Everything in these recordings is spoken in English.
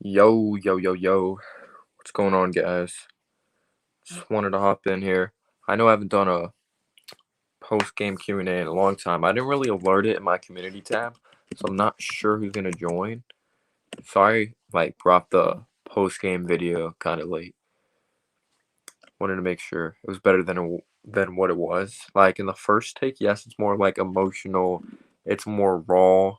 Yo, yo, yo, yo. What's going on, guys? Just wanted to hop in here. I know I haven't done a post-game Q&A in a long time. I didn't really alert it in my community tab, so I'm not sure who's going to join. Sorry, brought the post-game video kind of late. Wanted to make sure it was better than what it was. Like, in the first take, yes, it's more, emotional. It's more raw.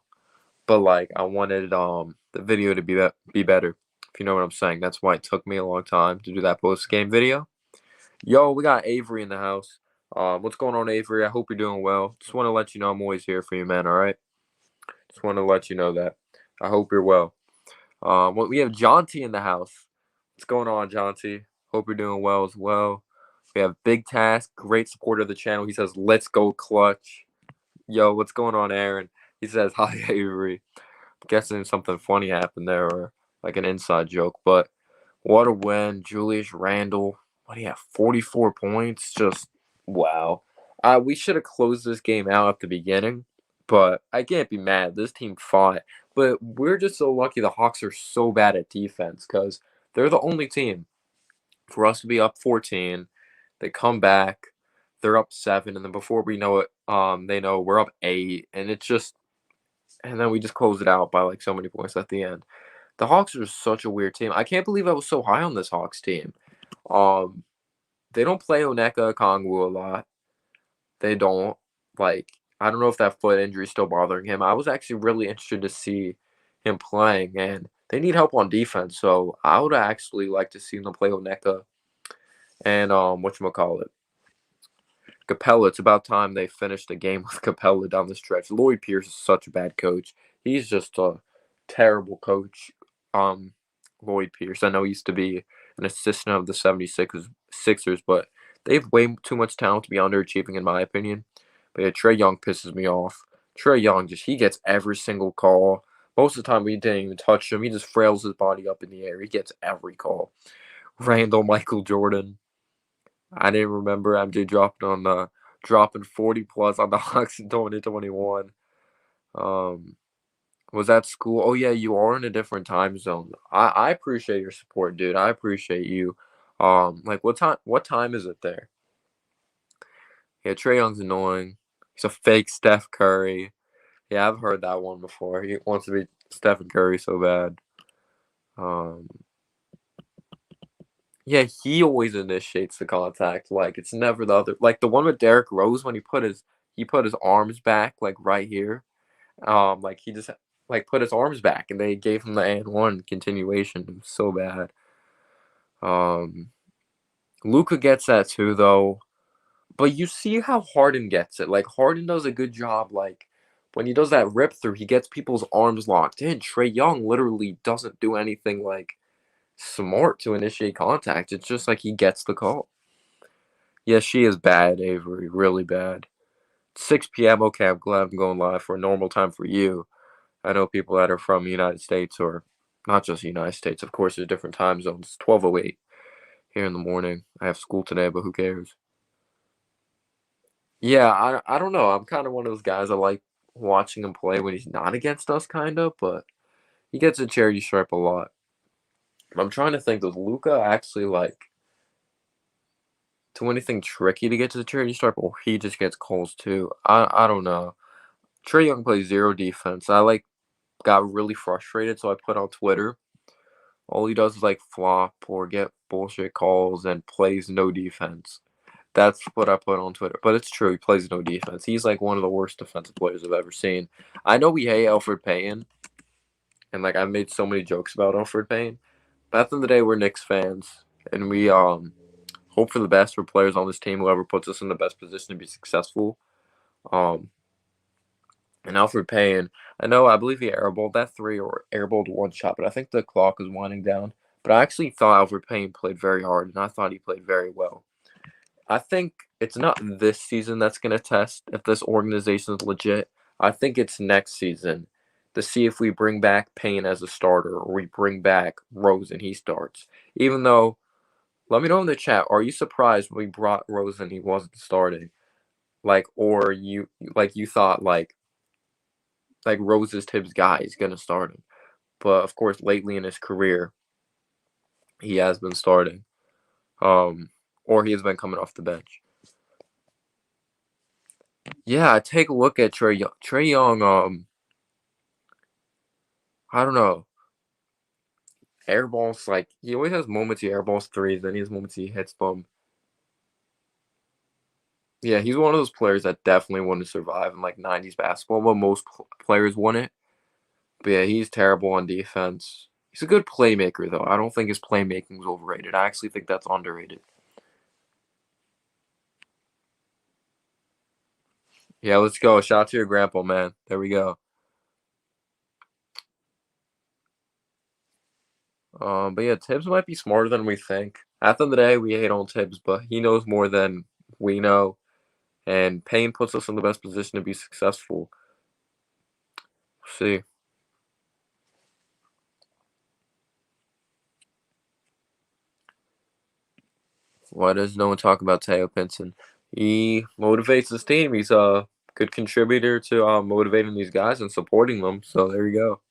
But, I wanted the video to be better, if you know what I'm saying. That's why it took me a long time to do that post-game video. Yo, we got Avery in the house. What's going on, Avery? I hope you're doing well. Just want to let you know I'm always here for you, man, all right? Just want to let you know that. I hope you're well. We have Jonty in the house. What's going on, Jonty? Hope you're doing well as well. We have Big Task, great supporter of the channel. He says, let's go clutch. Yo, what's going on, Aaron? He says, hi, Avery. I'm guessing something funny happened there or like an inside joke, but what a win. Julius Randle. What do you have? 44 points. Just wow. We should have closed this game out at the beginning, but I can't be mad. This team fought. But we're just so lucky the Hawks are so bad at defense because they're the only team for us to be up 14. They come back. They're up 7. And then before we know it, they know we're up 8. And it's just, and then we just close it out by so many points at the end. The Hawks are such a weird team. I can't believe I was so high on this Hawks team. They don't play Oneka Kongwu a lot. They don't. I don't know if that foot injury is still bothering him. I was actually really interested to see him playing, and they need help on defense. So I would actually like to see them play Oneka and whatchamacallit, Capella. It's about time they finished the game with Capella down the stretch. Lloyd Pierce is such a bad coach. He's just a terrible coach. Lloyd Pierce. I know he used to be an assistant of the 76ers, but they have way too much talent to be underachieving, in my opinion. But yeah, Trae Young pisses me off. Trae Young, he gets every single call. Most of the time, we didn't even touch him. He just frails his body up in the air. He gets every call. Randle, Michael Jordan. I didn't remember MJ dropping 40 plus on the Hawks in 2021. Was that school? Oh yeah, you are in a different time zone. I appreciate your support, dude. I appreciate you. What time is it there? Yeah, Trae Young's annoying. He's a fake Steph Curry. Yeah, I've heard that one before. He wants to be Stephen Curry so bad. Um, yeah, he always initiates the contact. It's never the other. Like the one with Derrick Rose when he put his arms back right here. He just put his arms back and they gave him the and one continuation. It was so bad. Luka gets that too though. But you see how Harden gets it. Harden does a good job. When he does that rip through, he gets people's arms locked in. Trae Young literally doesn't do anything smart to initiate contact. It's just he gets the call. Yeah, she is bad, Avery. Really bad. 6 p.m. Okay, I'm glad I'm going live for a normal time for you. I know people that are from the United States, or not just the United States. Of course, there's different time zones. It's 12:08 here in the morning. I have school today, but who cares? Yeah, I don't know. I'm kind of one of those guys. I like watching him play when he's not against us, kind of, but he gets a charity stripe a lot. I'm trying to think, does Luca actually do anything tricky to get to the charity stripe, or he just gets calls too? I don't know. Trae Young plays zero defense. I got really frustrated, so I put on Twitter. All he does is flop or get bullshit calls and plays no defense. That's what I put on Twitter. But it's true. He plays no defense. He's one of the worst defensive players I've ever seen. I know we hate Elfrid Payton, and I've made so many jokes about Elfrid Payton. But at the end of the day, we're Knicks fans, and we hope for the best for players on this team. Whoever puts us in the best position to be successful. Um, and Elfrid Payton, I believe he airballed that 3 or airballed 1 shot, but I think the clock is winding down. But I actually thought Elfrid Payton played very hard, and I thought he played very well. I think it's not this season that's going to test if this organization is legit. I think it's next season to see if we bring back Payne as a starter or we bring back Rose and he starts. Even though, let me know in the chat, are you surprised when we brought Rose and he wasn't starting? Or you thought Rose is Tibbs' guy, he's going to start him. but of course, lately in his career, he has been starting, um, or he has been coming off the bench. Yeah, take a look at Trey Young. Trey Young, I don't know. Airballs, like, he always has moments he airballs threes, then he has moments he hits them. Yeah, he's one of those players that definitely wouldn't survive in like 90s basketball, but most players wouldn't. But yeah, he's terrible on defense. He's a good playmaker, though. I don't think his playmaking is overrated. I actually think that's underrated. Yeah, let's go. Shout out to your grandpa, man. There we go. But yeah, Tibbs might be smarter than we think. At the end of the day, we hate on Tibbs, but he knows more than we know, and Payne puts us in the best position to be successful. We'll see. Why does no one talk about Teo Pinson? He motivates his team. He's a good contributor to motivating these guys and supporting them. So there you go.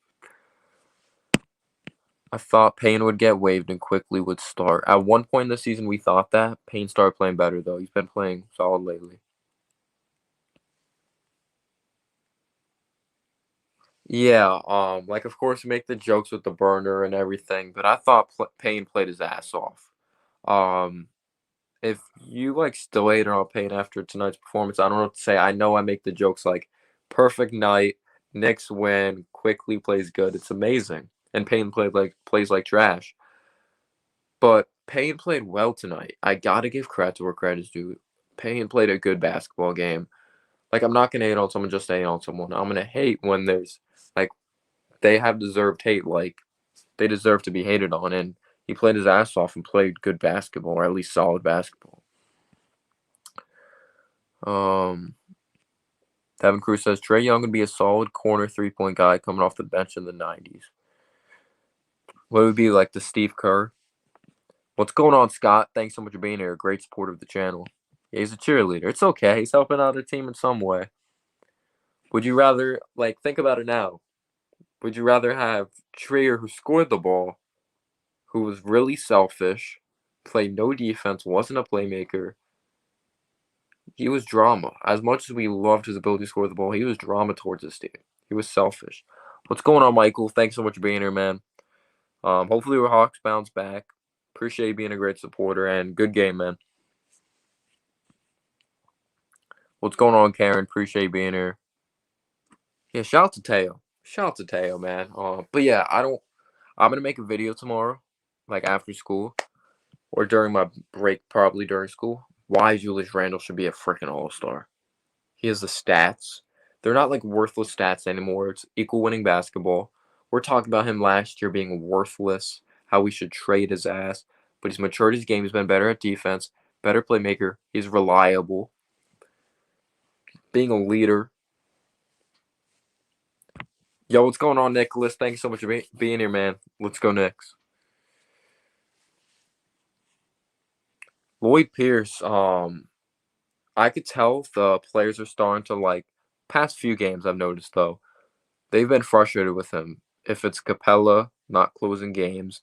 I thought Payne would get waived and quickly would start. At one point in the season, we thought that. Payne started playing better, though. He's been playing solid lately. Yeah, like, of course, make the jokes with the burner and everything, but I thought Payne played his ass off. Um, if you, like, still hate on Payne after tonight's performance, I don't know what to say. I know I make the jokes like, perfect night, Knicks win, quickly plays good. It's amazing. And Payne plays like trash. But Payne played well tonight. I gotta give credit to where credit's due. Payne played a good basketball game. Like, I'm not gonna hate on someone just to hate on someone. I'm gonna hate when there's like they have deserved hate. Like, they deserve to be hated on, and he played his ass off and played good basketball, or at least solid basketball. Um, Devin Cruz says Trey Young would be a solid corner 3-point guy coming off the bench in the '90s. What would be like the Steve Kerr? What's going on, Scott? Thanks so much for being here. Great supporter of the channel. Yeah, he's a cheerleader. It's okay. He's helping out the team in some way. Would you rather, like, think about it now? Would you rather have Trier, who scored the ball, who was really selfish, played no defense, wasn't a playmaker? He was drama. As much as we loved his ability to score the ball, he was drama towards his team. He was selfish. What's going on, Michael? Thanks so much for being here, man. Hopefully, our Hawks bounce back. Appreciate you being a great supporter, and good game, man. What's going on, Karen? Appreciate you being here. Yeah, shout out to Teo. Shout out to Teo, man. But yeah, I'm gonna make a video tomorrow, like after school or during my break, probably during school. Why Julius Randle should be a freaking all-star. He has the stats. They're not like worthless stats anymore. It's equal winning basketball. We're talking about him last year being worthless, how we should trade his ass. But he's matured his game. He's been better at defense, better playmaker. He's reliable, being a leader. Yo, what's going on, Nicholas? Thank you so much for being here, man. Let's go Knicks. Lloyd Pierce, I could tell the players are starting to like past few games I've noticed though. They've been frustrated with him. If it's Capella not closing games,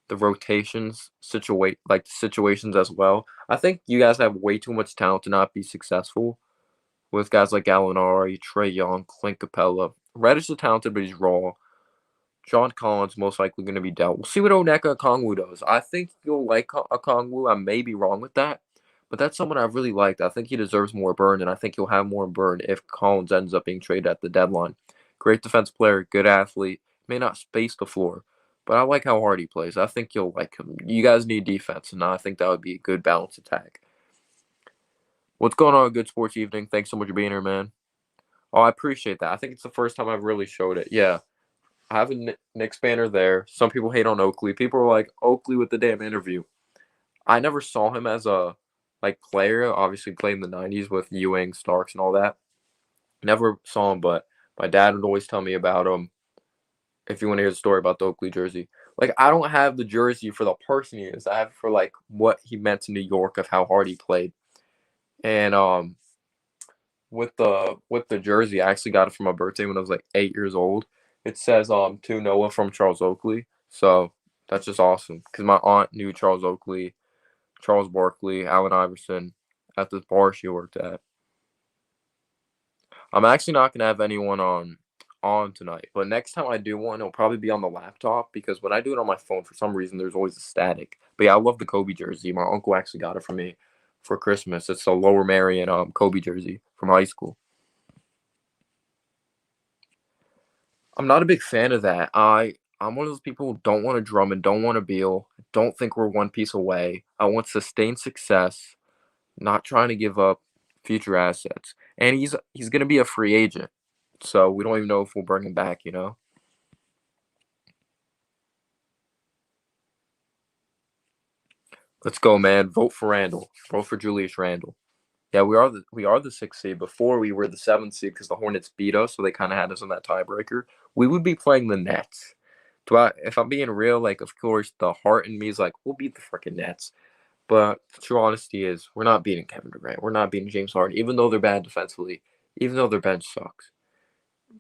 the rotations like the situations as well. I think you guys have way too much talent to not be successful with guys like Gallinari, Trey Young, Clint Capella. Reddish is talented, but he's raw. John Collins most likely going to be dealt. We'll see what Oneka Okongwu does. I think you'll like Okongwu. I may be wrong with that, but that's someone I really liked. I think he deserves more burn, and I think he'll have more burn if Collins ends up being traded at the deadline. Great defense player, good athlete. May not space the floor, but I like how hard he plays. I think you'll like him. You guys need defense, and I think that would be a good balanced attack. What's going on, Good Sports Evening? Thanks so much for being here, man. Oh, I appreciate that. I think it's the first time I've really showed it. Yeah. I have a Knicks banner there. Some people hate on Oakley. People are like, Oakley with the damn interview. I never saw him as a like player. Obviously played in the '90s with Ewing, Starks, and all that. Never saw him, but my dad would always tell me about him. If you want to hear the story about the Oakley jersey, like I don't have the jersey for the person he is. I have it for like what he meant to New York of how hard he played. And with the jersey, I actually got it for my birthday when I was like 8 years old. It says to Noah from Charles Oakley. So that's just awesome because my aunt knew Charles Oakley, Charles Barkley, Allen Iverson at the bar she worked at. I'm actually not gonna have anyone on tonight, but next time I do one, it'll probably be on the laptop because when I do it on my phone, for some reason, there's always a static. But yeah, I love the Kobe jersey. My uncle actually got it for me for Christmas. It's a Lower Marion Kobe jersey from high school. I'm not a big fan of that. I'm one of those people who don't want a Drummond, don't want a Beal, don't think we're one piece away. I want sustained success, not trying to give up future assets. And he's gonna be a free agent. So we don't even know if we'll bring him back, you know? Let's go, man. Vote for Randle. Vote for Julius Randle. Yeah, we are the sixth seed. Before we were the seventh seed because the Hornets beat us, so they kind of had us in that tiebreaker. We would be playing the Nets. If I'm being real, like of course the heart in me is like we'll beat the freaking Nets, but the true honesty is we're not beating Kevin Durant. We're not beating James Harden, even though they're bad defensively, even though their bench sucks.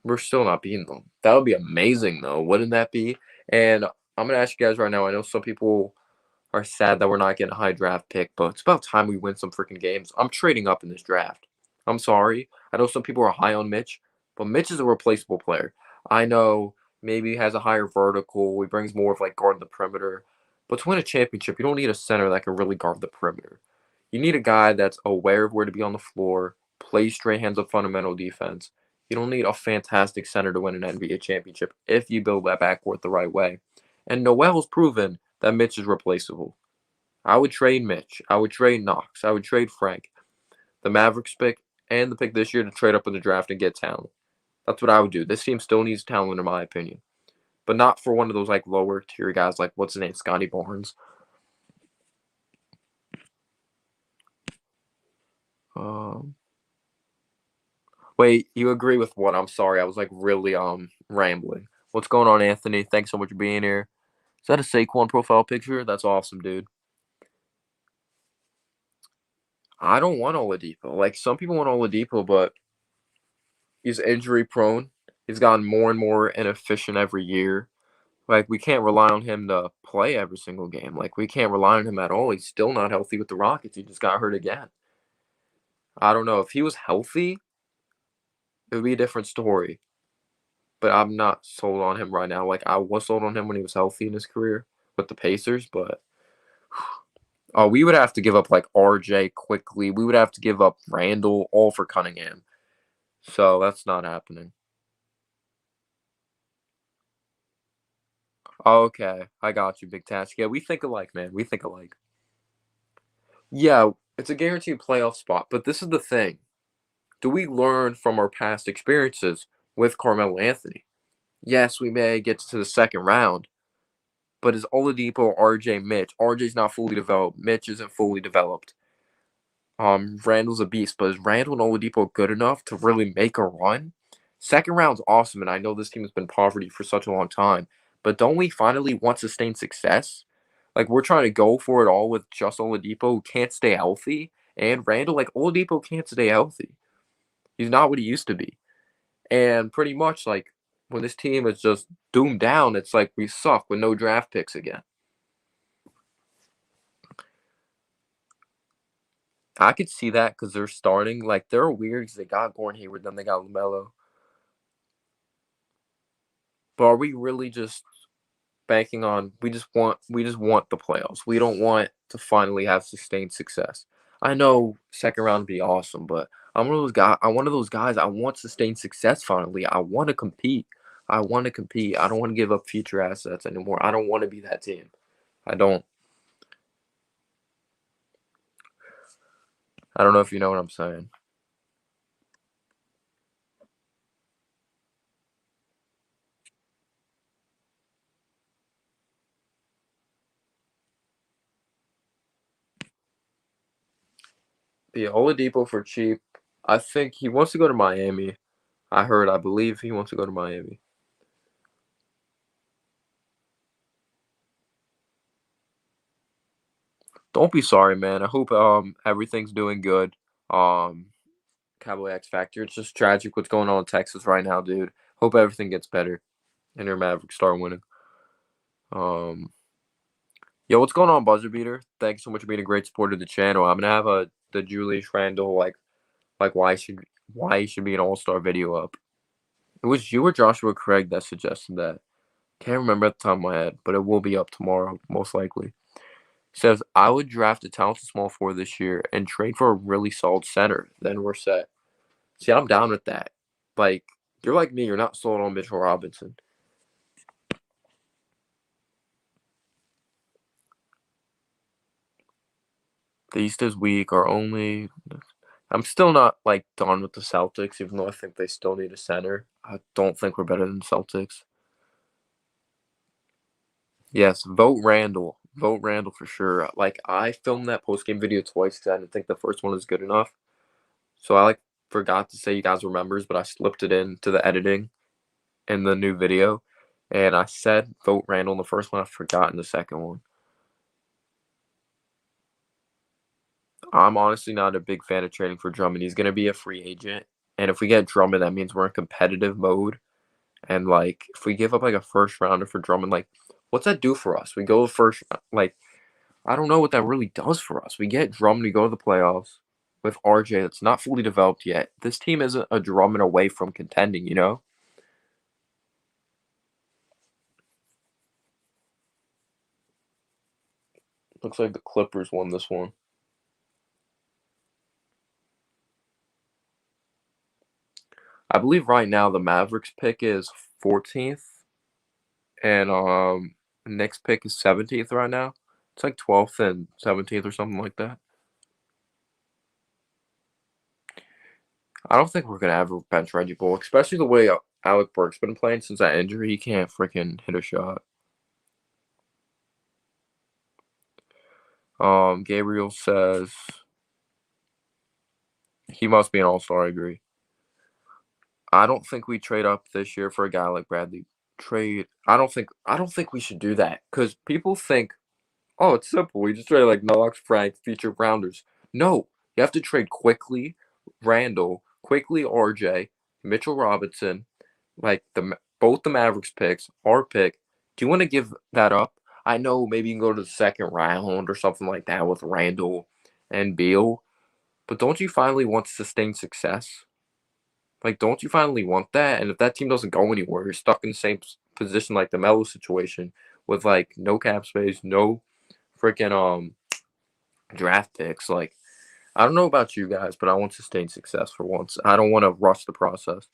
We're still not beating them. That would be amazing, though, wouldn't that be? And I'm gonna ask you guys right now. I know some people are sad that we're not getting a high draft pick, but it's about time we win some freaking games. I'm trading up in this draft. I'm sorry. I know some people are high on Mitch, but Mitch is a replaceable player. I know maybe he has a higher vertical. He brings more of like guarding the perimeter. But to win a championship, you don't need a center that can really guard the perimeter. You need a guy that's aware of where to be on the floor, plays straight hands of fundamental defense. You don't need a fantastic center to win an NBA championship if you build that backcourt the right way. And Noel's proven that Mitch is replaceable. I would trade Mitch. I would trade Knox. I would trade Frank, the Mavericks pick, and the pick this year to trade up in the draft and get talent. That's what I would do. This team still needs talent, in my opinion, but not for one of those like lower tier guys like what's his name, Scotty Barnes. Um, Wait, you agree with what? I'm sorry, I was like really rambling. What's going on, Anthony? Thanks so much for being here. Is that a Saquon profile picture? That's awesome, dude. I don't want Oladipo. Like some people want Oladipo, but he's injury prone. He's gotten more and more inefficient every year. Like we can't rely on him to play every single game. Like we can't rely on him at all. He's still not healthy with the Rockets. He just got hurt again. I don't know if he was healthy, it would be a different story. But I'm not sold on him right now. Like I was sold on him when he was healthy in his career with the Pacers, but we would have to give up like RJ quickly. We would have to give up Randle all for Cunningham. So that's not happening. Okay, I got you, Big Task. Yeah, we think alike, man. We think alike. Yeah, it's a guaranteed playoff spot, but this is the thing. Do we learn from our past experiences with Carmelo Anthony? Yes, we may get to the second round, but is Oladipo, RJ, Mitch? RJ's not fully developed. Mitch isn't fully developed. Randle's a beast, but is Randle and Oladipo good enough to really make a run? Second round's awesome, and I know this team has been poverty for such a long time, but don't we finally want sustained success? Like we're trying to go for it all with just Oladipo who can't stay healthy, and Randle. Like Oladipo can't stay healthy. He's not what he used to be, and pretty much like when this team is just doomed down, it's like we suck with no draft picks again. I could see that because they're starting like they're weird because they got Gordon Hayward, then they got Lamelo. But are we really just banking on we just want the playoffs. We don't want to finally have sustained success. I know second round would be awesome, but I'm one of those guys. I want sustained success finally. I want to compete. I want to compete. I don't want to give up future assets anymore. I don't want to be that team. I don't. I don't know if you know what I'm saying. The Oladipo for cheap. I think he wants to go to Miami. I believe he wants to go to Miami. Don't be sorry, man. I hope everything's doing good. Um Cowboy X Factor. It's just tragic what's going on in Texas right now, dude. Hope everything gets better. and your Mavericks start winning. Yo, what's going on, Buzzer Beater? Thanks so much for being a great supporter of the channel. I'm gonna have the Julius Randle like why he should be an All-Star video up. It was you or Joshua Craig that suggested that. Can't remember at the top of my head, but it will be up tomorrow, most likely. Says, I would draft a talented small forward this year and trade for a really solid center. Then we're set. See, I'm down with that. Like, you're like me. You're not sold on Mitchell Robinson. The East is weak. I'm still not, like, done with the Celtics, even though I think they still need a center. I don't think we're better than the Celtics. Yes, vote Randle. Vote Randle for sure. Like, I filmed that post-game video twice because I didn't think the first one was good enough. So I, like, forgot to say you guys were members, but I slipped it into the editing in the new video. And I said vote Randle in the first one. I forgot in the second one. I'm honestly not a big fan of trading for Drummond. He's going to be a free agent. And if we get Drummond, that means we're in competitive mode. And, like, if we give up, like, a first rounder for Drummond, like, what's that do for us? We go first, like, I don't know what that really does for us. We get Drummond, we go to the playoffs with RJ that's not fully developed yet. This team isn't a Drummond away from contending, you know? Looks like the Clippers won this one. I believe right now the Mavericks pick is 14th and Knicks pick is 17th right now. It's like 12th and 17th or something like that. I don't think we're gonna ever bench Reggie Bullock, especially the way Alec Burke's been playing since that injury. He can't freaking hit a shot. Gabriel says he must be an all-star. I agree. I don't think we trade up this year for a guy like Bradley. I don't think we should do that because people think, oh, it's simple. We just trade like Knox, Frank, future rounders. No, you have to trade quickly, Randle, quickly RJ, Mitchell Robinson, like both the Mavericks picks, our pick. Do you want to give that up? I know maybe you can go to the second round or something like that with Randle and Beal, but don't you finally want sustained success? Like, don't you finally want that? And if that team doesn't go anywhere, you're stuck in the same position like the Melo situation with like no cap space, no freaking draft picks. Like, I don't know about you guys, but I want sustained success for once. I don't want to rush the process.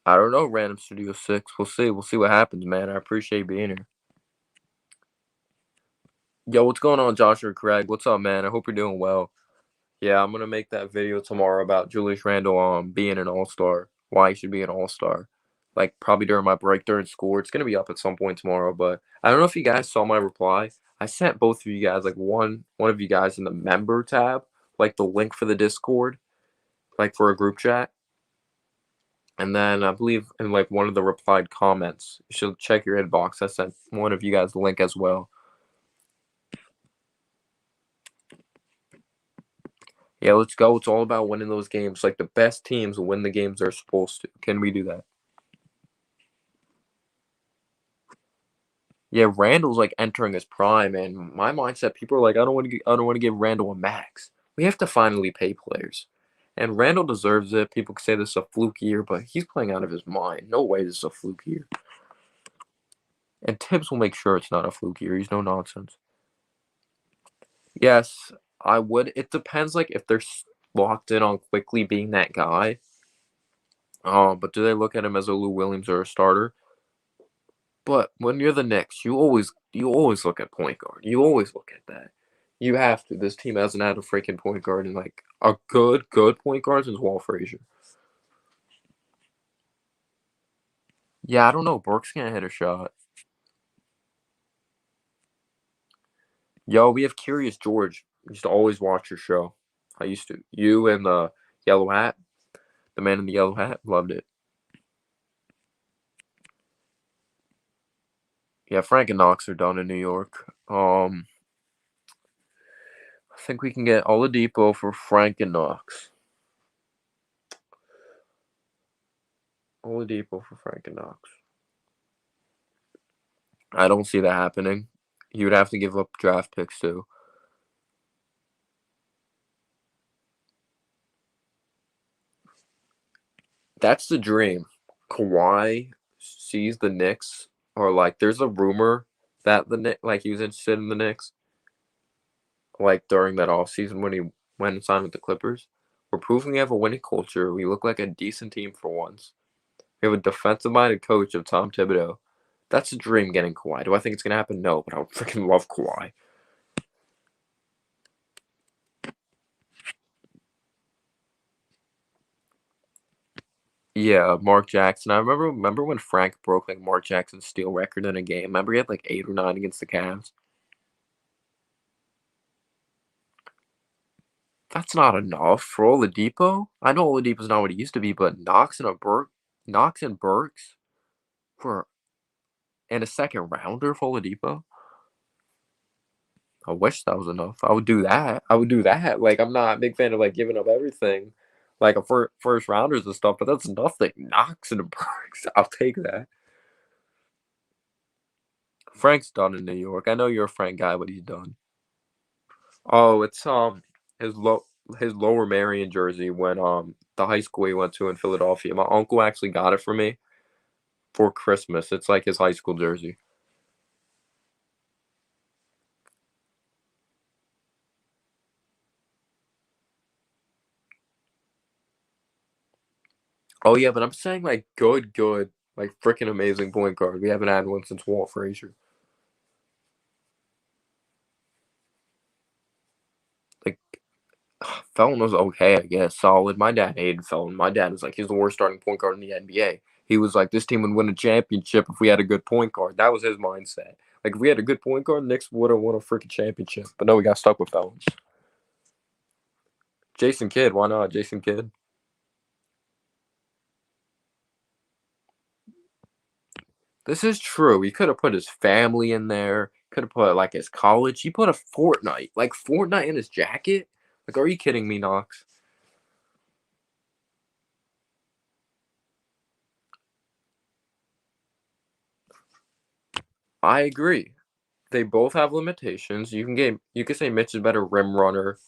I don't know, Random Studio 6. We'll see. We'll see what happens, man. I appreciate being here. Yo, what's going on, Joshua Craig? What's up, man? I hope you're doing well. Yeah, I'm gonna make that video tomorrow about Julius Randle being an all-star. Why he should be an all-star. Like probably during my break during school. It's gonna be up at some point tomorrow, but I don't know if you guys saw my reply. I sent both of you guys, like one of you guys in the member tab, like the link for the Discord, like for a group chat. And then I believe in like one of the replied comments, you should check your inbox. I sent one of you guys the link as well. Yeah, let's go. It's all about winning those games. Like the best teams win the games they're supposed to. Can we do that? Yeah, Randall's like entering his prime, and my mindset, people are like, I don't want to give Randall a max. We have to finally pay players, and Randall deserves it. People can say this is a fluke year, but he's playing out of his mind. No way this is a fluke year. And Tibbs will make sure it's not a fluke year. He's no nonsense. Yes, I would. It depends, like if they're locked in on quickly being that guy. But do they look at him as a Lou Williams or a starter? But when you're the Knicks, you always look at point guard. You always look at that. You have to. This team hasn't had a freaking point guard in like a good point guard since Walt Frazier. Yeah, I don't know. Burks can't hit a shot. Yo, we have Curious George. I used to always watch your show. I used to. You and the yellow hat, the man in the yellow hat, loved it. Yeah, Frank and Knox are done in New York. I think we can get Oladipo for Frank and Knox. Oladipo for Frank and Knox. I don't see that happening. He would have to give up draft picks too. That's the dream. Kawhi sees the Knicks, or like there's a rumor that the Knicks, like he was interested in the Knicks, like during that off season when he went and signed with the Clippers. We're proving we have a winning culture. We look like a decent team for once. We have a defensive-minded coach of Tom Thibodeau. That's a dream getting Kawhi. Do I think it's gonna happen? No, but I would freaking love Kawhi. Yeah, Mark Jackson. I remember when Frank broke like Mark Jackson's steal record in a game. Remember he had like 8 or 9 against the Cavs. That's not enough for Oladipo. I know Oladipo's not what he used to be, but Knox and Burks for and a second rounder for Oladipo. I wish that was enough. I would do that. I would do that. Like I'm not a big fan of like giving up everything, like a first rounders and stuff. But that's nothing. Knox and Burks. I'll take that. Frank's done in New York. I know you're a Frank guy, but he's done. Oh, it's his low his Lower Marion jersey when the high school he went to in Philadelphia. My uncle actually got it for me for Christmas. It's like his high school jersey. Oh yeah, but I'm saying like good, like freaking amazing point guard. We haven't had one since Walt Frazier. Like Felton was okay, I guess. Solid. My dad hated Felton. My dad was like, he's the worst starting point guard in the NBA. He was like, this team would win a championship if we had a good point guard. That was his mindset. Like, if we had a good point guard, Knicks would have won a freaking championship. But no, we got stuck with Felton. Jason Kidd, why not? Jason Kidd. This is true. He could have put his family in there. Could have put like his college. He put a Fortnite in his jacket. Like, are you kidding me, Knox? I agree. They both have limitations. You can say Mitch is a better rim runner,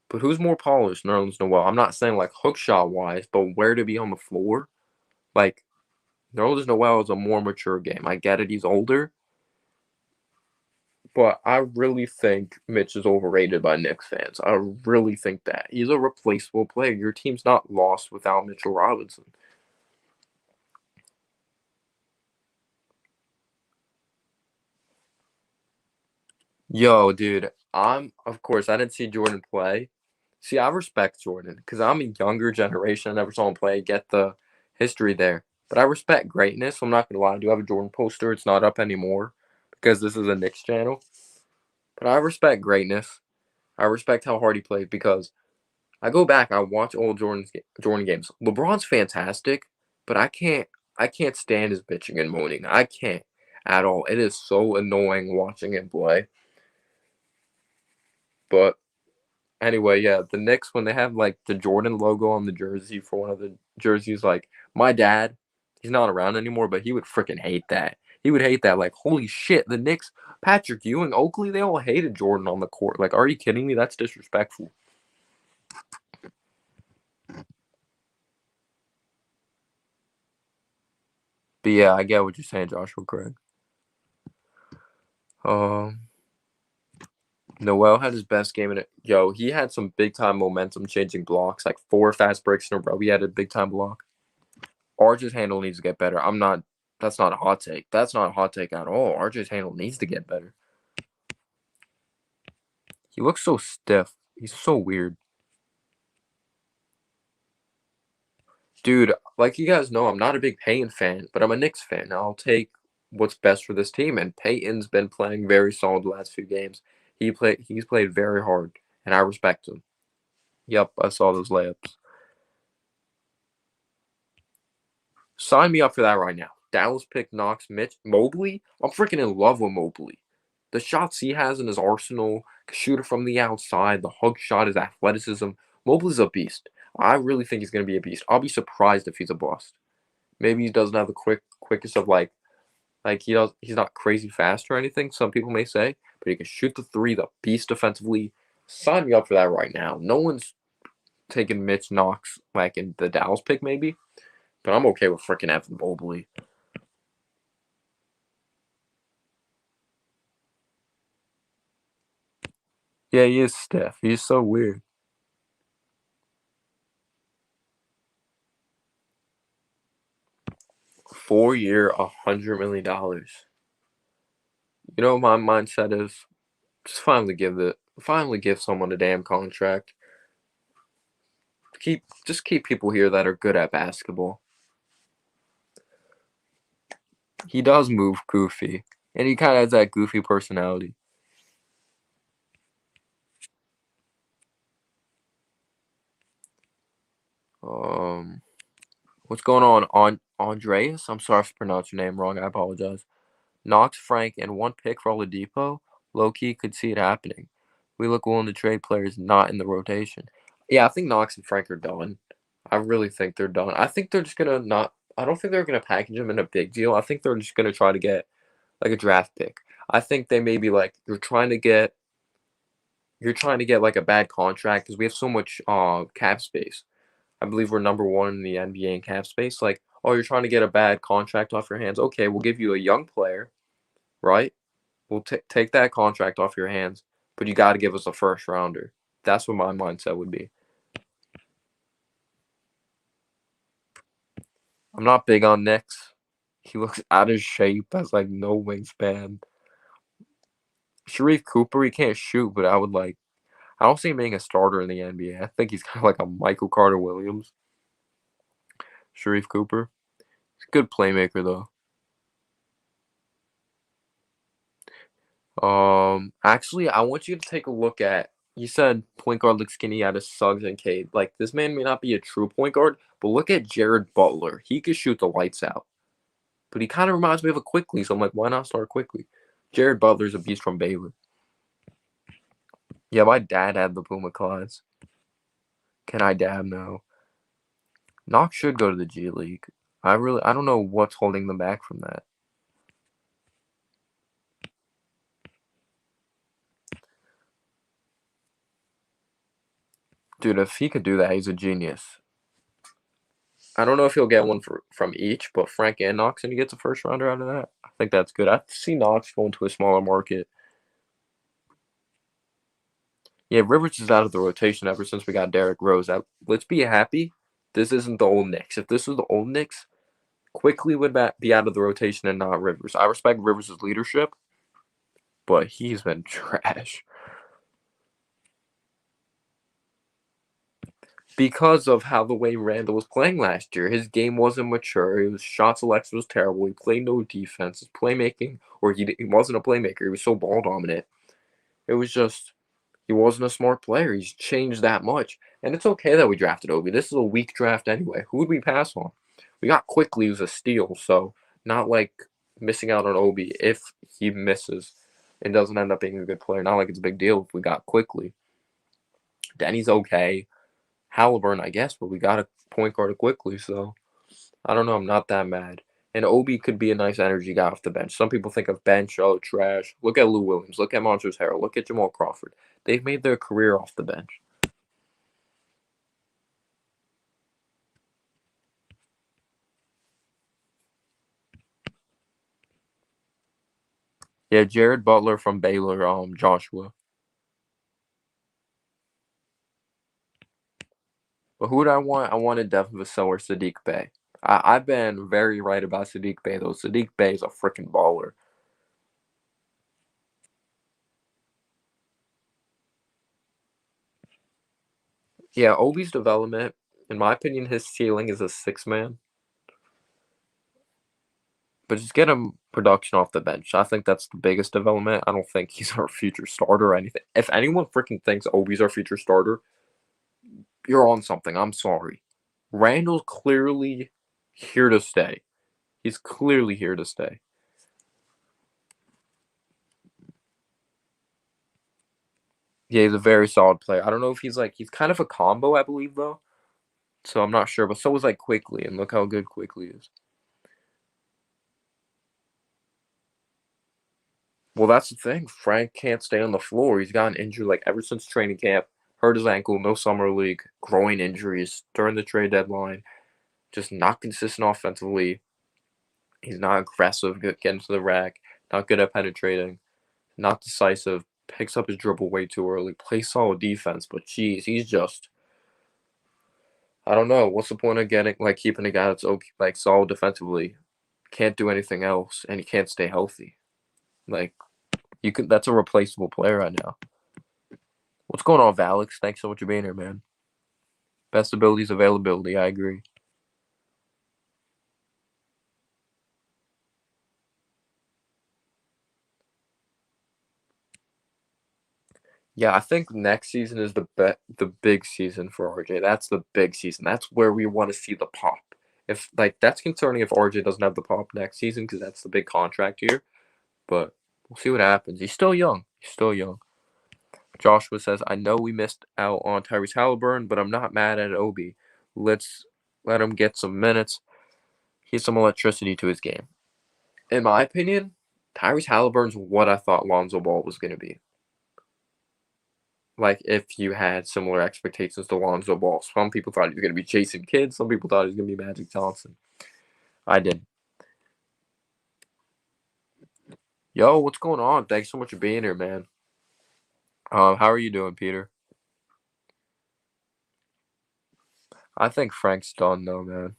but who's more polished, Nerlens Noel? I'm not saying like hook shot wise, but where to be on the floor? Like Nerlens Noel is a more mature game. I get it, he's older, but I really think Mitch is overrated by Knicks fans. I really think that he's a replaceable player. Your team's not lost without Mitchell Robinson. Yo, dude, of course I didn't see Jordan play. See, I respect Jordan because I'm a younger generation. I never saw him play. Get the history there, but I respect greatness. So I'm not gonna lie. I do have a Jordan poster. It's not up anymore because this is a Knicks channel. But I respect greatness. I respect how hard he played because I go back. I watch old Jordan games. LeBron's fantastic, but I can't stand his bitching and moaning. I can't at all. It is so annoying watching him play. But anyway, yeah, the Knicks when they have like the Jordan logo on the jersey for one of the jerseys, like my dad, he's not around anymore, but he would freaking hate that. He would hate that. Like, holy shit, the Knicks, Patrick Ewing, Oakley, they all hated Jordan on the court. Like, are you kidding me? That's disrespectful. But yeah, I get what you're saying, Joshua Craig. Um, Noel had his best game in it. Yo, he had some big time momentum changing blocks, like 4 fast breaks in a row. He had a big time block. RJ's handle needs to get better. I'm not. That's not a hot take. That's not a hot take at all. RJ's handle needs to get better. He looks so stiff. He's so weird, dude. Like you guys know, I'm not a big Payton fan, but I'm a Knicks fan. I'll take what's best for this team. And Payton's been playing very solid the last few games. He's played very hard, and I respect him. Yep, I saw those layups. Sign me up for that right now. Dallas picked Knox, Mitch, Mobley. I'm freaking in love with Mobley. The shots he has in his arsenal, shooter from the outside, the hug shot, his athleticism. Mobley's a beast. I really think he's going to be a beast. I'll be surprised if he's a bust. Maybe he doesn't have the quickest of he's not crazy fast or anything. Some people may say, but he can shoot the three, the beast defensively. Sign me up for that right now. No one's taking Mitch Knox like in the Dallas pick maybe, but I'm okay with freaking Evan Mobley. Yeah, he is stiff. He's so weird. 4 year, $100 million. You know what my mindset is? Just finally give someone a damn contract. Keep people here that are good at basketball. He does move goofy, and he kind of has that goofy personality. Um, what's going on Andreas? I'm sorry if I pronounced your name wrong. I apologize. Knox, Frank, and one pick for Oladipo. Low key could see it happening. We look willing to trade players not in the rotation. Yeah, I think Knox and Frank are done. I really think they're done. I think they're just gonna not. I don't think they're gonna package them in a big deal. I think they're just gonna try to get like a draft pick. I think they may be like you're trying to get like a bad contract because we have so much cap space. I believe we're number one in the NBA in cap space. Like, oh, you're trying to get a bad contract off your hands. Okay, we'll give you a young player, right? We'll take that contract off your hands, but you got to give us a first rounder. That's what my mindset would be. I'm not big on Knicks. He looks out of shape, has like no wingspan. Sharif Cooper, he can't shoot, but I don't see him being a starter in the NBA. I think he's kind of like a Michael Carter Williams. Sharif Cooper. He's a good playmaker though. Actually, I want you to take a look at. You said point guard looks skinny out of Suggs and Cade. Like this man may not be a true point guard, but look at Jared Butler. He could shoot the lights out, but he kind of reminds me of a Quickly. So I'm like, why not start Quickly? Jared Butler's a beast from Baylor. Yeah, my dad had the Puma Clydes. Can I dab? No. Knox should go to the G League. I don't know what's holding them back from that. Dude, if he could do that, he's a genius. I don't know if he'll get one from each, but Frank and Knox, and he gets a first rounder out of that. I think that's good. I see Knox going to a smaller market. Yeah, Rivers is out of the rotation ever since we got Derrick Rose. Let's be happy. This isn't the old Knicks. If this was the old Knicks, Quickly would be out of the rotation and not Rivers. I respect Rivers' leadership, but he's been trash. Because of how the way Randle was playing last year. His game wasn't mature. His shot selection was terrible. He played no defense. His playmaking, or he wasn't a playmaker. He was so ball dominant. It was just he wasn't a smart player. He's changed that much, and it's okay that we drafted Obi. This is a weak draft anyway. Who would we pass on? We got Quickly, who's a steal, so not like missing out on Obi if he misses and doesn't end up being a good player. Not like it's a big deal if we got Quickly. Denny's okay. Halliburton, I guess, but we got a point guard quickly, so I don't know. I'm not that mad. And Obi could be a nice energy guy off the bench. Some people think of bench, oh, trash. Look at Lou Williams. Look at Montrezl Harrell. Look at Jamal Crawford. They've made their career off the bench. Yeah, Jared Butler from Baylor, Joshua. But who would I want? I wanted Devin Vassell or Sadiq Bey. I've been very right about Sadiq Bey, though. Sadiq Bey is a freaking baller. Yeah, Obi's development, in my opinion, his ceiling is a six man. But just get him production off the bench. I think that's the biggest development. I don't think he's our future starter or anything. If anyone freaking thinks Obi's our future starter, you're on something. I'm sorry. Randall's clearly here to stay. He's clearly here to stay. Yeah, he's a very solid player. I don't know if he's kind of a combo, I believe though. So I'm not sure. But so was like Quickly, and look how good Quickly is. Well, that's the thing. Frank can't stay on the floor. He's gotten injured like ever since training camp. Hurt his ankle, no summer league, groin injuries during the trade deadline. Just not consistent offensively. He's not aggressive, getting to the rack, not good at penetrating, not decisive, picks up his dribble way too early, plays solid defense, but geez, he's just I don't know. What's the point of keeping a guy that's okay, like solid defensively, can't do anything else, and he can't stay healthy? Like you can that's a replaceable player right now. What's going on, Alex? Thanks so much for being here, man. Best abilities, availability. I agree. Yeah, I think next season is the big season for RJ. That's the big season. That's where we want to see the pop. If like that's concerning if RJ doesn't have the pop next season because that's the big contract year. But we'll see what happens. He's still young. He's still young. Joshua says, "I know we missed out on Tyrese Halliburton, but I'm not mad at Obi. Let's let him get some minutes. He's some electricity to his game." In my opinion, Tyrese Halliburton's what I thought Lonzo Ball was going to be. Like if you had similar expectations to Lonzo Ball. Some people thought he was going to be Jason Kidd. Some people thought he was going to be Magic Johnson. I did. Yo, what's going on? Thanks so much for being here, man. How are you doing, Peter? I think Frank's done though, man.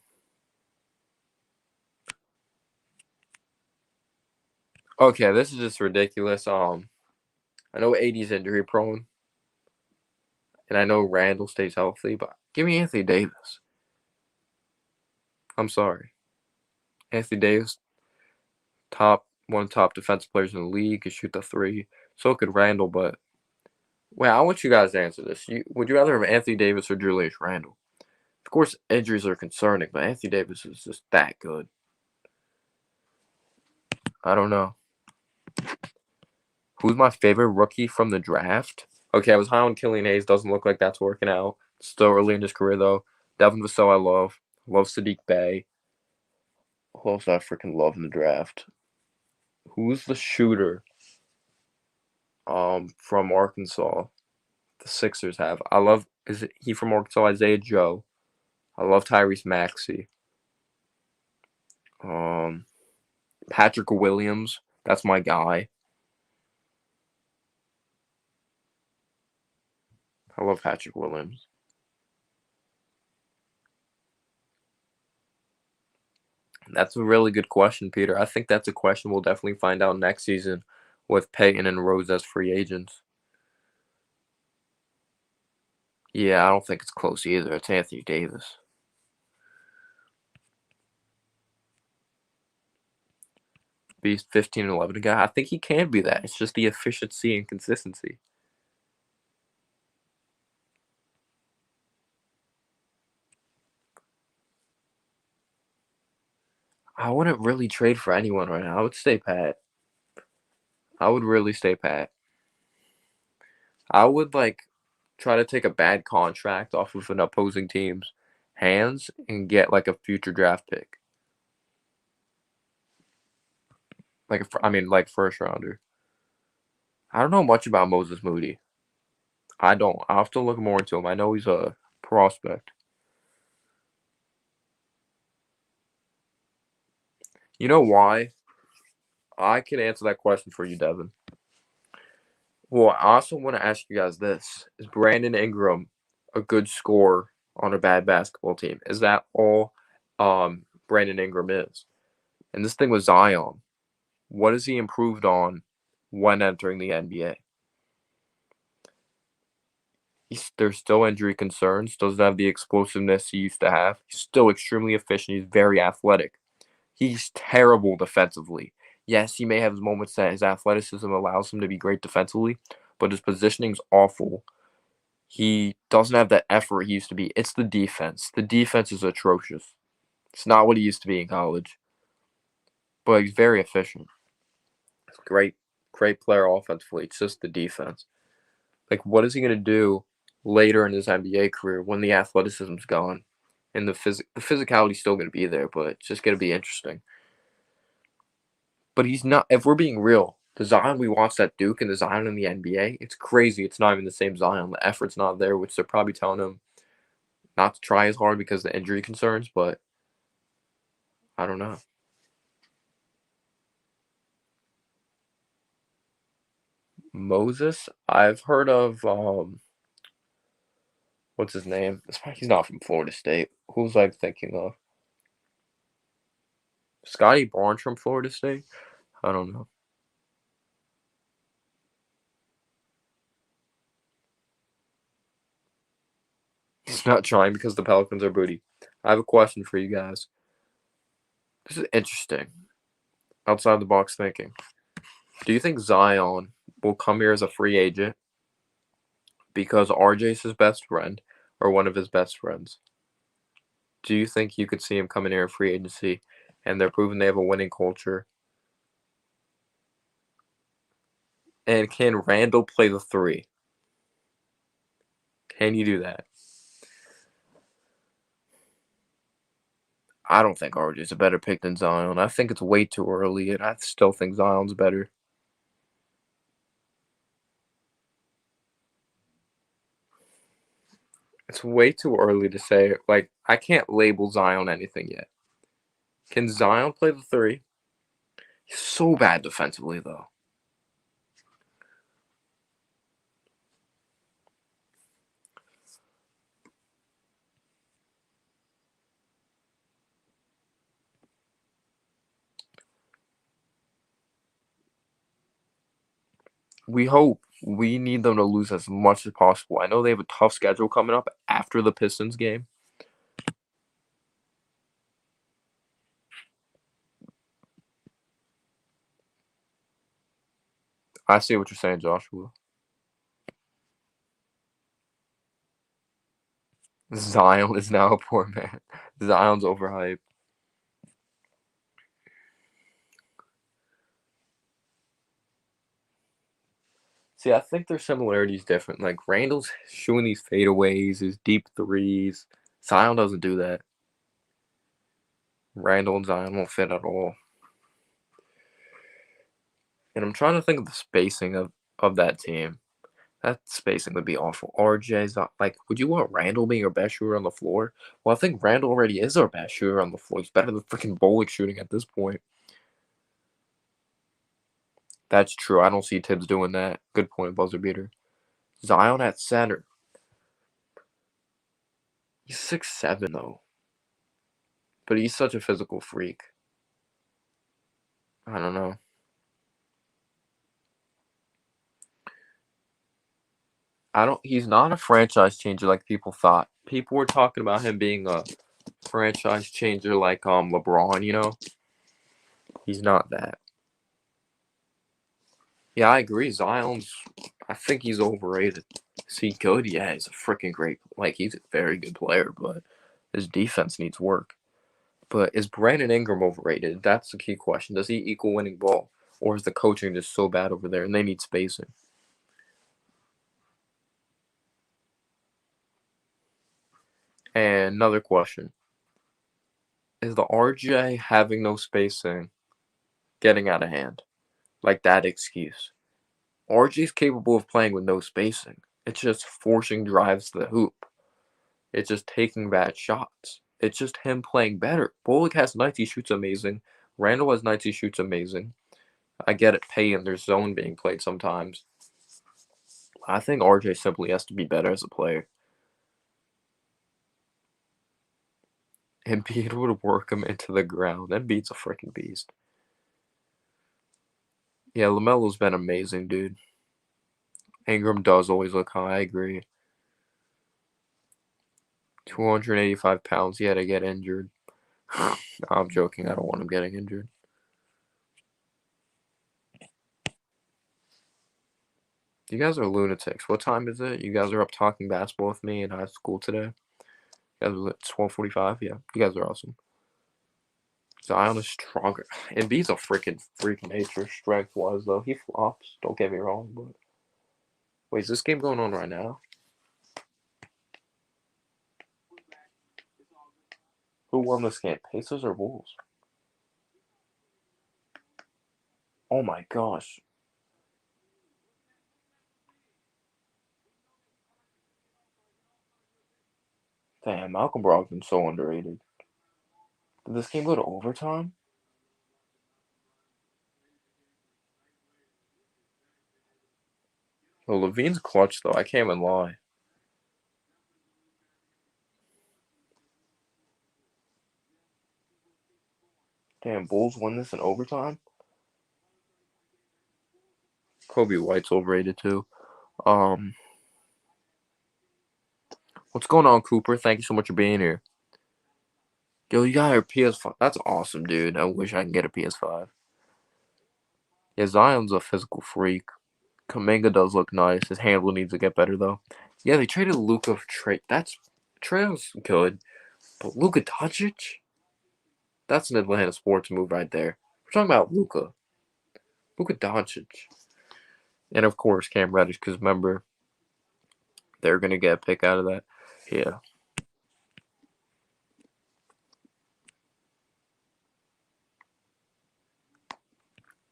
Okay, this is just ridiculous. I know AD's injury prone, and I know Randle stays healthy, but give me Anthony Davis. I'm sorry. Anthony Davis, one of the top defensive players in the league, could shoot the three. So could Randle, but well, I want you guys to answer this. Would you rather have Anthony Davis or Julius Randle? Of course, injuries are concerning, but Anthony Davis is just that good. I don't know. Who's my favorite rookie from the draft? Okay, I was high on Killian Hayes. Doesn't look like that's working out. Still early in his career, though. Devin Vassell, I love. Love Sadiq Bey. Who else I freaking love in the draft? Who's the shooter? From Arkansas. The Sixers have. I love. Is it he from Arkansas? Isaiah Joe. I love Tyrese Maxey. Um, Patrick Williams. That's my guy. I love Patrick Williams. That's a really good question, Peter. I think that's a question we'll definitely find out next season with Payton and Rose as free agents. Yeah, I don't think it's close either. It's Anthony Davis. Be 15 and 11 guy. I think he can be that. It's just the efficiency and consistency. I wouldn't really trade for anyone right now. I would stay pat. I would really stay pat. I would try to take a bad contract off of an opposing team's hands and get like a future draft pick. Like first rounder. I don't know much about Moses Moody. I don't. I'll have to look more into him. I know he's a prospect. You know why? I can answer that question for you, Devin. Well, I also want to ask you guys this. Is Brandon Ingram a good scorer on a bad basketball team? Is that all Brandon Ingram is? And this thing with Zion, what has he improved on when entering the NBA? There's still injury concerns, doesn't have the explosiveness he used to have. He's still extremely efficient. He's very athletic. He's terrible defensively. Yes, he may have his moments that his athleticism allows him to be great defensively, but his positioning's awful. He doesn't have that effort he used to be. It's the defense. The defense is atrocious. It's not what he used to be in college, but he's very efficient. Great, great player offensively. It's just the defense. Like, what is he going to do later in his NBA career when the athleticism's gone and the physicality's still going to be there, but it's just going to be interesting. But he's not. If we're being real, The Zion we watched at Duke and the Zion in the NBA, it's crazy. It's not even the same Zion. The effort's not there, which they're probably telling him not to try as hard because of the injury concerns, but I don't know. Moses, I've heard of what's his name? He's not from Florida State. Who's I thinking of? Scotty Barnes from Florida State? I don't know. He's not trying because the Pelicans are booty. I have a question for you guys. This is interesting. Outside the box thinking. Do you think Zion will come here as a free agent because RJ's his best friend or one of his best friends? Do you think you could see him coming here in free agency and they're proving they have a winning culture? And can Randle play the three? Can you do that? I don't think RJ's a better pick than Zion. I think it's way too early, and I still think Zion's better. It's way too early to say. Like, I can't label Zion anything yet. Can Zion play the three? He's so bad defensively, though. We hope. We need them to lose as much as possible. I know they have a tough schedule coming up after the Pistons game. I see what you're saying, Joshua. Zion is now a poor man. Zion's overhyped. See, I think their similarities different. Like Randall's shooting these fadeaways, his deep threes. Zion doesn't do that. Randall and Zion won't fit at all. And I'm trying to think of the spacing of that team. That spacing would be awful. RJ's not like, would you want Randall being your best shooter on the floor? Well, I think Randall already is our best shooter on the floor. He's better than freaking Bullock shooting at this point. That's true. I don't see Tibbs doing that. Good point, buzzer beater. Zion at center. He's 6'7", though. But he's such a physical freak. I don't know. He's not a franchise changer like people thought. People were talking about him being a franchise changer like LeBron, you know? He's not that. Yeah, I agree. I think he's overrated. Is he good? Yeah, he's a freaking great. Like, he's a very good player, but his defense needs work. But is Brandon Ingram overrated? That's the key question. Does he equal winning ball? Or is the coaching just so bad over there and they need spacing? And another question. Is the RJ having no spacing getting out of hand? Like that excuse. RJ's capable of playing with no spacing. It's just forcing drives to the hoop. It's just taking bad shots. It's just him playing better. Bullock has nights he shoots amazing. Randle has nights he shoots amazing. I get it, pay and there's zone being played sometimes. I think RJ simply has to be better as a player. Embiid would work him into the ground. Embiid's a freaking beast. Yeah, LaMelo's been amazing, dude. Ingram does always look high, I agree. 285 pounds, he had to get injured. I'm joking, I don't want him getting injured. You guys are lunatics. What time is it? You guys are up talking basketball with me in high school today? You guys are at 12:45? Yeah, you guys are awesome. Zion is stronger. Embiid's a freaking freak nature strength-wise, though. He flops, don't get me wrong, but... Wait, is this game going on right now? Who won this game? Pacers or Wolves? Oh my gosh. Damn, Malcolm Brogdon's so underrated. Did this game go to overtime? Well, Levine's clutch, though. I can't even lie. Damn, Bulls win this in overtime? Kobe White's overrated, too. Um, what's going on, Cooper? Thank you so much for being here. Yo, you got your PS5. That's awesome, dude. I wish I could get a PS5. Yeah, Zion's a physical freak. Kaminga does look nice. His handle needs to get better, though. Yeah, they traded Luka for Trey. Trey's good. But Luka Doncic? That's an Atlanta sports move right there. We're talking about Luka. Luka Doncic. And, of course, Cam Reddish, because remember, they're going to get a pick out of that. Yeah.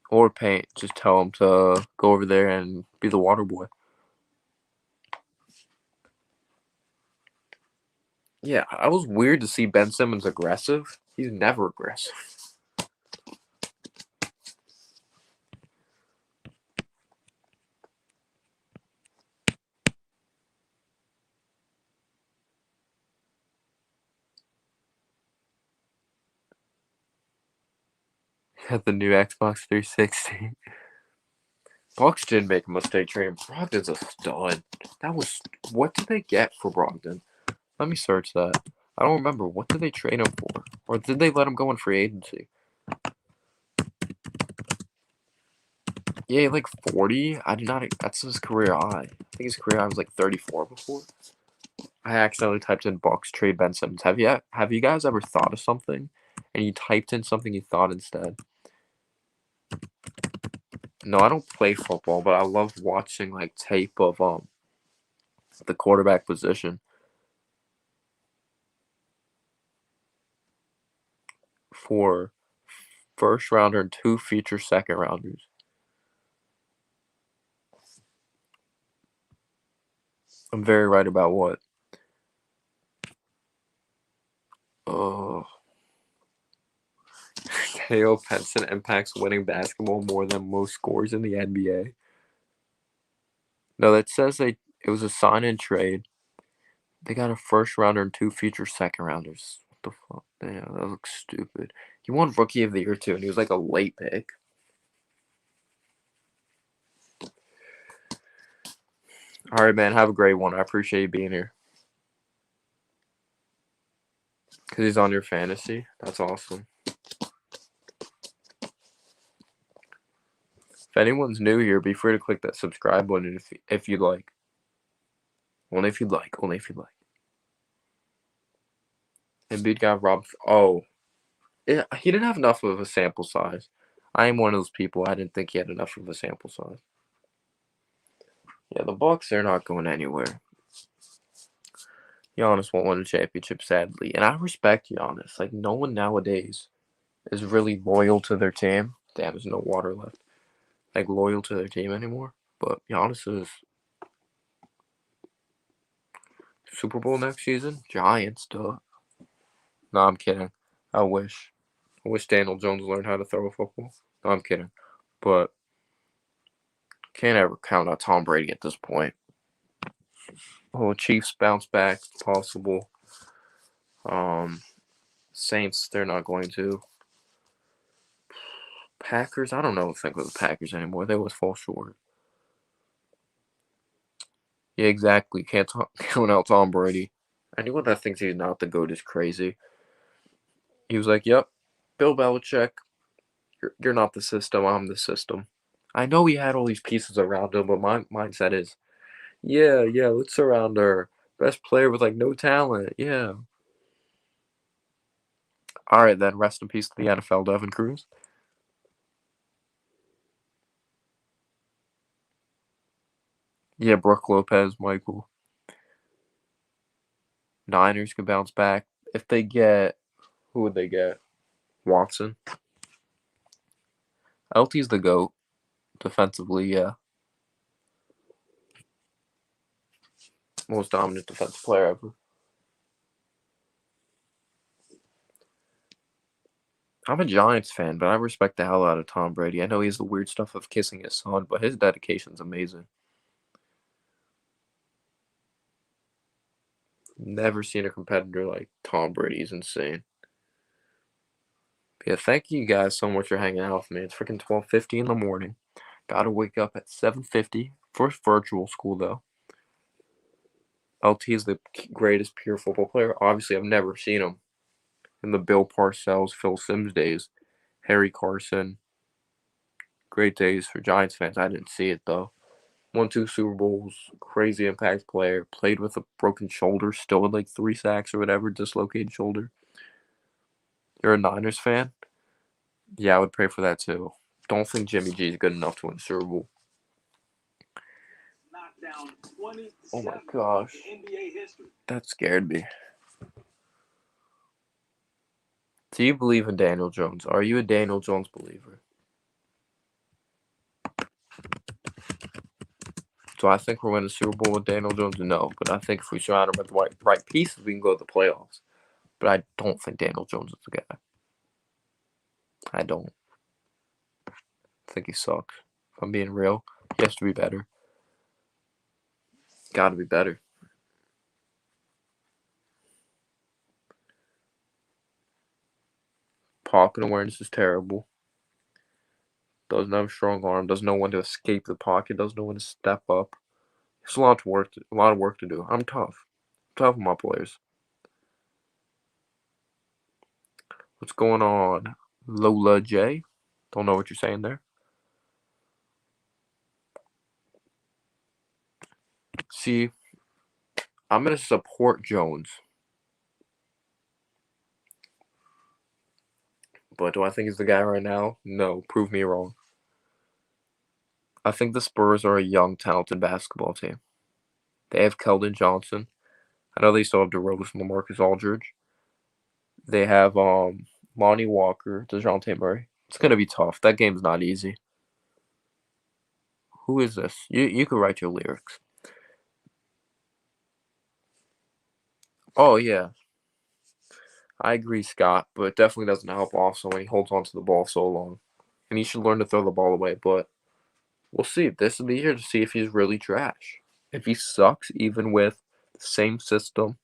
Or Paint. Just tell him to go over there and be the water boy. Yeah, I was weird to see Ben Simmons aggressive. He's never aggressive. Got the new Xbox 360. Bucks did make a mistake trading. Brogdon's a stud. What did they get for Brogdon? Let me search that. I don't remember. What did they trade him for? Or did they let him go in free agency? Yeah, like 40. I did not. That's his career high. I think his career high was like 34 before. I accidentally typed in Bucks trade Ben Simmons. Have you guys ever thought of something and you typed in something you thought instead? No, I don't play football, but I love watching like tape of the quarterback position. For first rounder and 2 future second rounders. I'm very right about what? Oh. K.O. Benson impacts winning basketball more than most scores in the NBA. No, that says it was a sign and trade. They got a first rounder and 2 future second rounders. What the fuck? Damn, that looks stupid. He won Rookie of the Year too, and he was like a late pick. All right, man. Have a great one. I appreciate you being here. Because he's on your fantasy. That's awesome. If anyone's new here, be free to click that subscribe button if you'd like. Only if you'd like. Only if you'd like. Embiid got robbed. Oh. He didn't have enough of a sample size. I am one of those people. I didn't think he had enough of a sample size. Yeah, the Bucks, they're not going anywhere. Giannis won't win a championship, sadly. And I respect Giannis. Like, no one nowadays is really loyal to their team. Damn, there's no water left. Like, loyal to their team anymore. But Giannis is Super Bowl next season? Giants, duh. No, I'm kidding. I wish. I wish Daniel Jones learned how to throw a football. No, I'm kidding. But can't ever count out Tom Brady at this point. Oh, Chiefs bounce back. It's possible. Saints, they're not going to. Packers, I don't know if I think of the Packers anymore. They always fall short. Yeah, exactly. Can't count out Tom Brady. Anyone that thinks he's not the GOAT is crazy. He was like, yep, Bill Belichick, you're not the system. I'm the system. I know he had all these pieces around him, but my mindset is, yeah, let's surround our best player with like no talent. Yeah. All right, then. Rest in peace to the NFL, Devin Cruz. Yeah, Brooke Lopez, Michael. Niners could bounce back. If they get, who would they get? Watson. LT's the GOAT. Defensively, yeah. Most dominant defensive player ever. I'm a Giants fan, but I respect the hell out of Tom Brady. I know he has the weird stuff of kissing his son, but his dedication's amazing. Never seen a competitor like Tom Brady. He's insane. Yeah, thank you guys so much for hanging out with me. It's freaking 12:50 in the morning. Gotta wake up at 7:50 for virtual school though. LT is the greatest pure football player. Obviously, I've never seen him in the Bill Parcells, Phil Simms days. Harry Carson, great days for Giants fans. I didn't see it though. Won 2 Super Bowls, crazy impact player. Played with a broken shoulder, still had like 3 sacks or whatever, dislocated shoulder. You're a Niners fan? Yeah, I would pray for that too. Don't think Jimmy G is good enough to win Super Bowl. Oh my gosh. That scared me. Do you believe in Daniel Jones? Are you a Daniel Jones believer? So I think we're winning the Super Bowl with Daniel Jones? No. But I think if we surround him with the right pieces, we can go to the playoffs. But I don't think Daniel Jones is the guy. I don't. I think he sucks. If I'm being real, he has to be better. Got to be better. Pocket awareness is terrible. Doesn't have a strong arm. Doesn't know when to escape the pocket. Doesn't know when to step up. It's a lot of work to do. I'm tough. Tough with my players. What's going on, Lola J? Don't know what you're saying there. See, I'm gonna support Jones, but do I think he's the guy right now? No. Prove me wrong. I think the Spurs are a young, talented basketball team. They have Keldon Johnson. I know they still have DeRozan, LaMarcus Aldridge. They have Lonnie Walker, DeJounte Murray. It's gonna be tough. That game's not easy. Who is this? You could write your lyrics. Oh yeah, I agree, Scott, but it definitely doesn't help also when he holds onto the ball so long. And he should learn to throw the ball away, but we'll see. This is the year to see if he's really trash. If he sucks, even with the same system,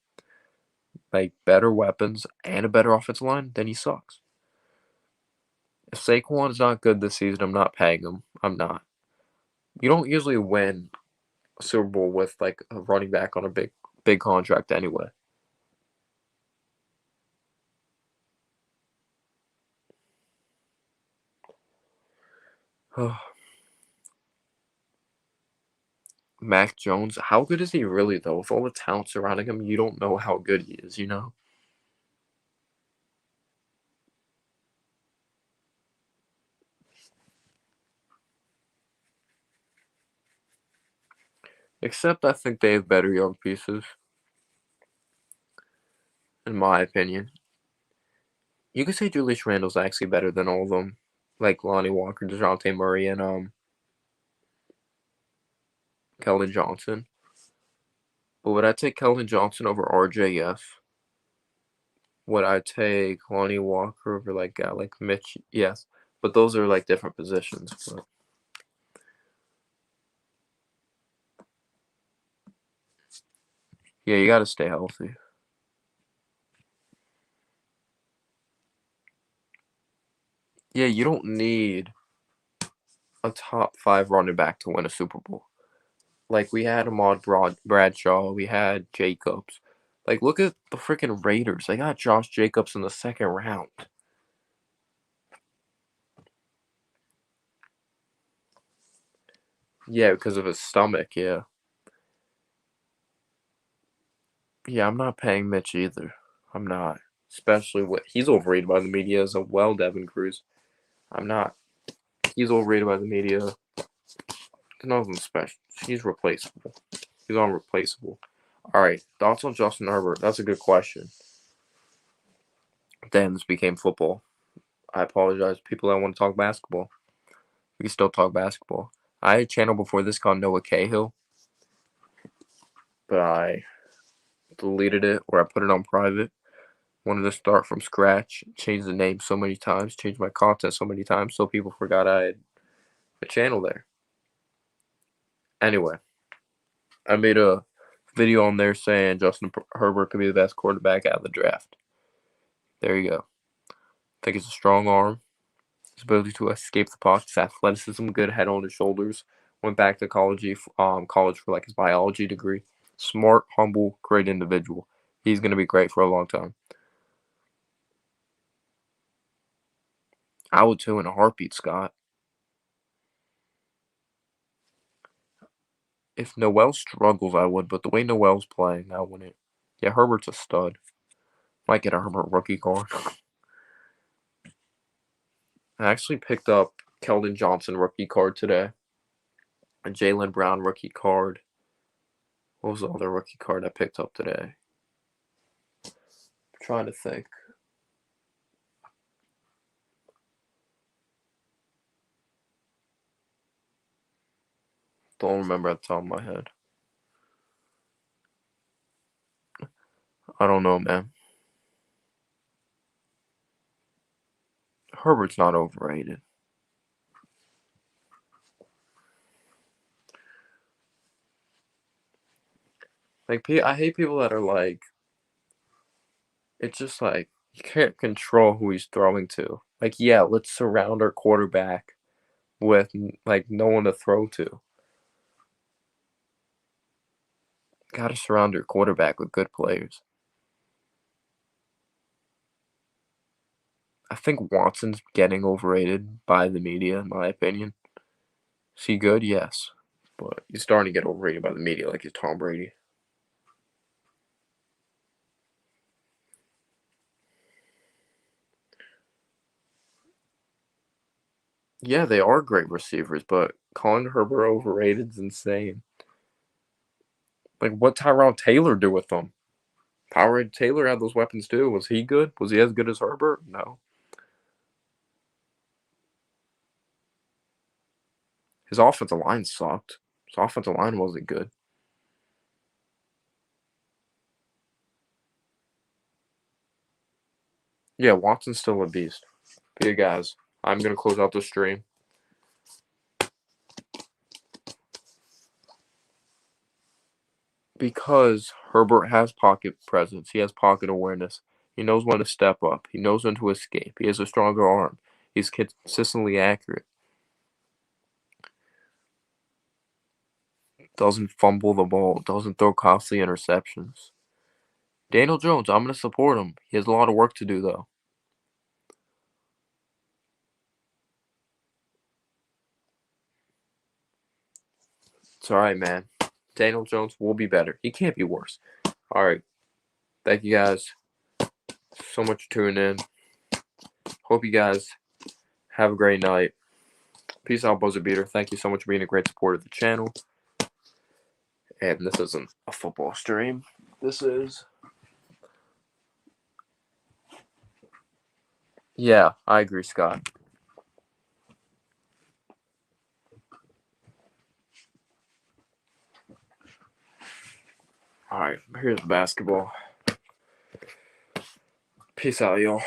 like better weapons and a better offensive line, then he sucks. If Saquon is not good this season, I'm not paying him. I'm not. You don't usually win a Super Bowl with like a running back on a big contract anyway. Mac Jones, how good is he really though? With all the talent surrounding him, you don't know how good he is, you know? Except I think they have better young pieces, in my opinion. You could say Julius Randle's actually better than all of them, like Lonnie Walker, DeJounte Murray, and Keldon Johnson. But would I take Keldon Johnson over RJ? Yes. Would I take Lonnie Walker over like a guy like Mitch? Yes. But those are like different positions. But yeah, you got to stay healthy. Yeah, you don't need a top 5 running back to win a Super Bowl. Like we had Bradshaw, we had Jacobs. Like look at the freaking Raiders. They got Josh Jacobs in the second round. Yeah, because of his stomach. Yeah. Yeah, I'm not paying Mitch either. I'm not. Especially what he's overrated by the media as well, Devin Cruz. I'm not. He's overrated by the media. Nothing special. He's replaceable. He's unreplaceable. All right. Thoughts on Justin Herbert? That's a good question. Then this became football. I apologize, people that want to talk basketball. We can still talk basketball. I had a channel before this called Noah Cahill, but I deleted it or I put it on private Wanted to start from scratch, change the name so many times, change my content so many times, so people forgot I had a channel there. Anyway, I made a video on there saying Justin Herbert could be the best quarterback out of the draft. There you go. I think it's a strong arm. His ability to escape the pocket, his athleticism, good head on his shoulders. Went back to college for like his biology degree. Smart, humble, great individual. He's going to be great for a long time. I would too in a heartbeat, Scott. If Noel struggles, I would, but the way Noel's playing, I wouldn't. Yeah, Herbert's a stud. Might get a Herbert rookie card. I actually picked up Keldon Johnson rookie card today. A Jaylen Brown rookie card. What was the other rookie card I picked up today? I'm trying to think. Don't remember at the top of my head. I don't know, man. Herbert's not overrated. Like, I hate people that are like, it's just like, you can't control who he's throwing to. Like, yeah, let's surround our quarterback with, like, no one to throw to. Gotta surround your quarterback with good players. I think Watson's getting overrated by the media, in my opinion. Is he good? Yes. But he's starting to get overrated by the media like he's Tom Brady. Yeah, they are great receivers, but calling Herbert overrated is insane. Like, what Tyrod Taylor do with them? Tyrod Taylor had those weapons too. Was he good? Was he as good as Herbert? No. His offensive line sucked. His offensive line wasn't good. Yeah, Watson's still a beast. But yeah, guys, I'm going to close out the stream. Because Herbert has pocket presence. He has pocket awareness. He knows when to step up. He knows when to escape. He has a stronger arm. He's consistently accurate. Doesn't fumble the ball. Doesn't throw costly interceptions. Daniel Jones, I'm going to support him. He has a lot of work to do, though. It's all right, man. Daniel Jones will be better. He can't be worse. All right. Thank you guys so much for tuning in. Hope you guys have a great night. Peace out, Buzzer Beater. Thank you so much for being a great supporter of the channel. And this isn't a football stream. This is... Yeah, I agree, Scott. All right, here's basketball. Peace out, y'all.